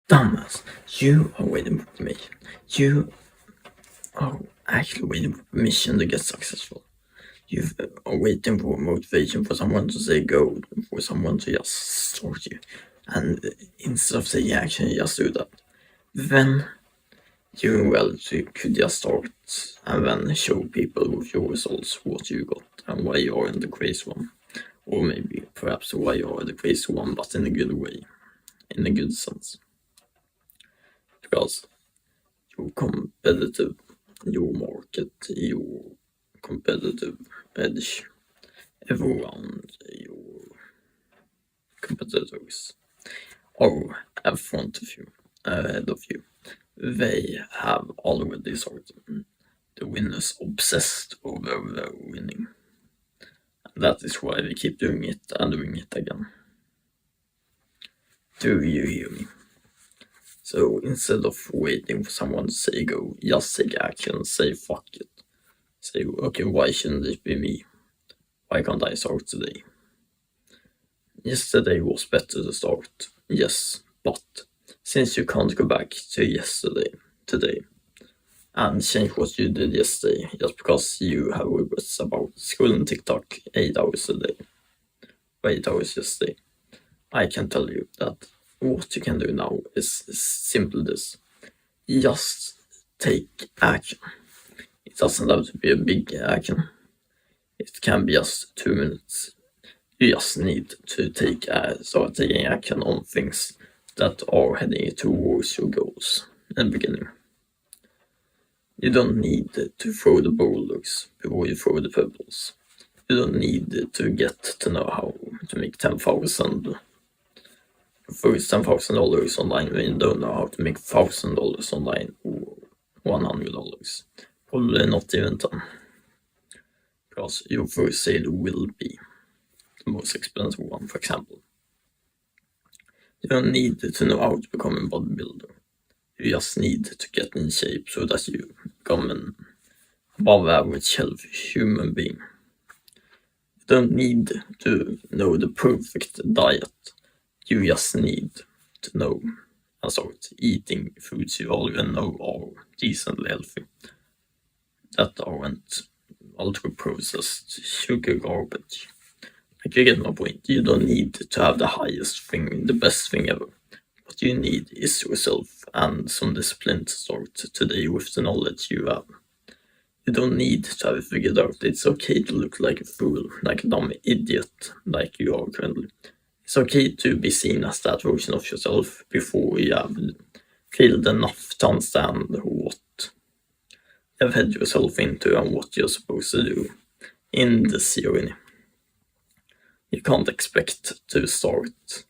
Thomas, you are waiting for me. You are actually waiting for permission to get successful. You are waiting for motivation, for someone to say go, for someone to just start you. And instead of taking action, you just do that. Then doing well, so you could just start and then show people with your results what you got and why you are in the crazy one. Or maybe perhaps why you are the crazy one, but in a good way, in a good sense. Because your competitive, your market, your competitive edge, everyone, your competitors are in front of you, ahead of you. They have already started. The winners obsessed over their winning. And that is why they keep doing it and doing it again. Do you hear me? So instead of waiting for someone to say go, just take action, say fuck it. Say, okay, why shouldn't it be me? Why can't I start today? Yesterday was better to start, yes, but since you can't go back to yesterday, today, and change what you did yesterday just because you have regrets about scrolling TikTok 8 hours a day, 8 hours yesterday, I can tell you that what you can do now is simply this. Just take action. It doesn't have to be a big action. It can be just 2 minutes. You just need to start taking action on things that are heading towards your goals in the beginning. You don't need to throw the boulders before you throw the pebbles. You don't need to get to know how to make $10,000 online when you don't know how to make $1,000 online or $100. Probably not even 10. Because your first sale will be the most expensive one, for example. You don't need to know how to become a bodybuilder. You just need to get in shape so that you become an above average healthy human being. You don't need to know the perfect diet. You just need to know and start eating foods you already know are decently healthy. That aren't ultra processed sugar garbage. Like, you get my point. You don't need to have the highest thing, the best thing ever. What you need is yourself and some discipline to start today with the knowledge you have. You don't need to have it figured out. It's okay to look like a fool, like a dumb idiot, like you are currently. It's okay to be seen as that version of yourself before you have failed enough to understand what you've had yourself into and what you're supposed to do in this journey. You can't expect to start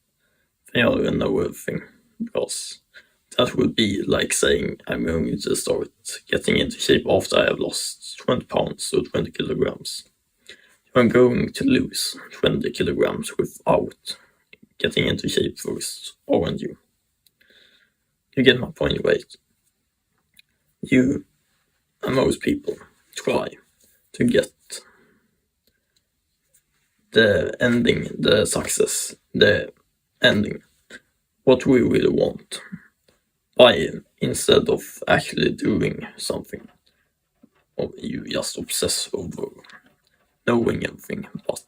when you already know everything, because that would be like saying I'm going to start getting into shape after I have lost 20 pounds or 20 kilograms. I'm going to lose 20 kilograms without getting into shape first, aren't you? You get my point, right? You and most people try to get the ending, the success, the ending, what we really want, by instead of actually doing something. Or you just obsess over knowing everything, but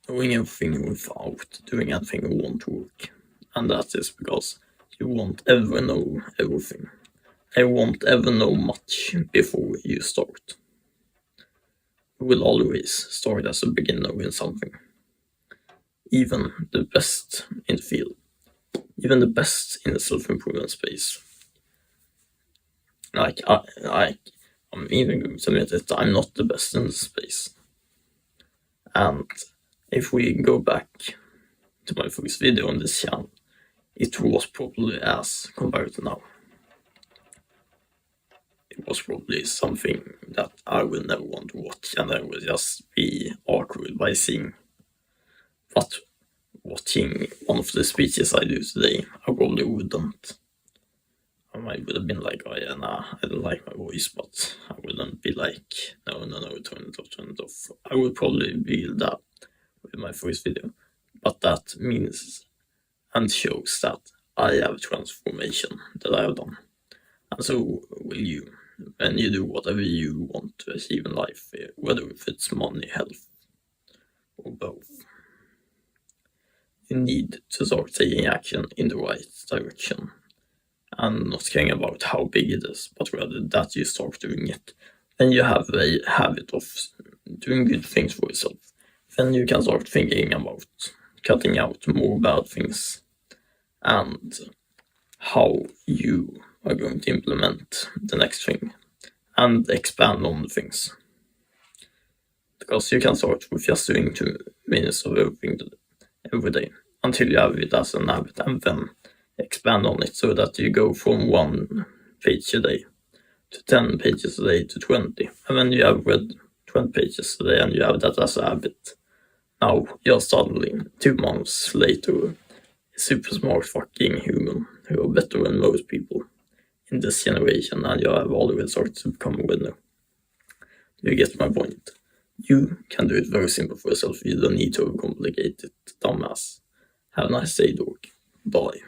knowing everything without doing anything won't work. And that is because you won't ever know everything. I won't ever know much before you start. You will always start as a beginner in something. Even the best in the field. Even the best in the self-improvement space. I'm even going to admit it, I'm not the best in the space. And if we go back to my first video on this channel, it was probably as compared to now. It was probably something that I will never want to watch, and I will just be awkward by seeing. But watching one of the speeches I do today, I probably wouldn't. I might would have been like, oh yeah, nah, I don't like my voice, but I wouldn't be like, no, turn it off. I would probably be that with my first video. But that means and shows that I have transformation that I have done. And so will you, when you do whatever you want to achieve in life, whether if it's money, health, or both. You need to start taking action in the right direction and not caring about how big it is, but rather that you start doing it. Then you have a habit of doing good things for yourself. Then you can start thinking about cutting out more bad things and how you are going to implement the next thing and expand on the things. Because you can start with just doing 2 minutes of everything every day until you have it as an habit, and then expand on it so that you go from 1 page a day to 10 pages a day to 20. And when you have read 20 pages a day and you have that as a habit, now you're suddenly 2 months later a super smart fucking human who are better than most people in this generation, and you have already started to become a winner. Do you get my point? You can do it very simple for yourself. You don't need to overcomplicate it, dumbass. Have a nice day, dog. Bye.